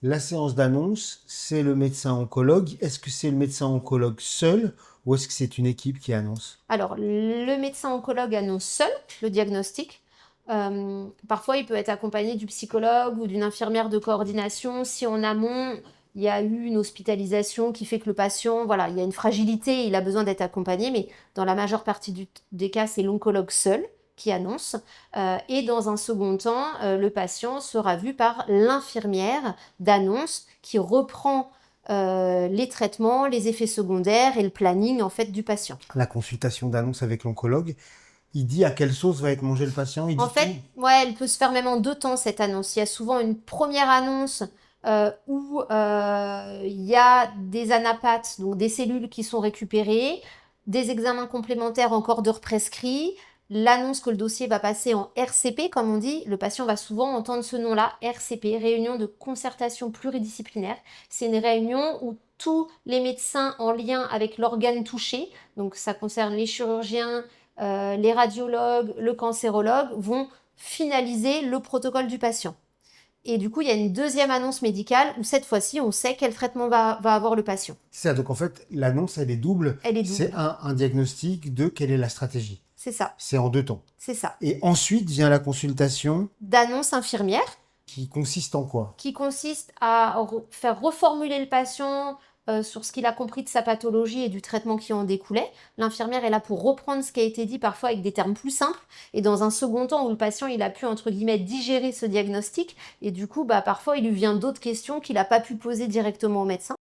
La séance d'annonce, c'est le médecin oncologue. Est-ce que c'est le médecin oncologue seul ou est-ce que c'est une équipe qui annonce? Alors, le médecin oncologue annonce seul le diagnostic. Parfois, il peut être accompagné du psychologue ou d'une infirmière de coordination si en amont, il y a eu une hospitalisation qui fait que le patient, voilà, il y a une fragilité, il a besoin d'être accompagné, mais dans la majeure partie des cas, c'est l'oncologue seul qui annonce. Et dans un second temps, le patient sera vu par l'infirmière d'annonce qui reprend les traitements, les effets secondaires et le planning en fait du patient. La consultation d'annonce avec l'oncologue, il dit à quelle sauce va être mangé le patient, il En dit tout. fait, ouais, elle peut se faire même en deux temps cette annonce. Il y a souvent une première annonce où il y a des anapathes, donc des cellules qui sont récupérées, des examens complémentaires encore de prescrits, l'annonce que le dossier va passer en RCP, comme on dit. Le patient va souvent entendre ce nom-là, RCP, réunion de concertation pluridisciplinaire. C'est une réunion où tous les médecins en lien avec l'organe touché, donc ça concerne les chirurgiens, les radiologues, le cancérologue vont finaliser le protocole du patient. Et du coup, il y a une deuxième annonce médicale où cette fois-ci, on sait quel traitement va avoir le patient. C'est ça, donc en fait, l'annonce, elle est double. Elle est C'est double. un diagnostic de quelle est la stratégie. C'est ça. C'est en deux temps. C'est ça. Et ensuite vient la consultation D'annonce infirmière qui consiste en quoi? qui consiste à faire reformuler le patient sur ce qu'il a compris de sa pathologie et du traitement qui en découlait. L'infirmière est là pour reprendre ce qui a été dit, parfois avec des termes plus simples, et dans un second temps où le patient il a pu, entre guillemets, digérer ce diagnostic, et du coup, parfois il lui vient d'autres questions qu'il n'a pas pu poser directement au médecin.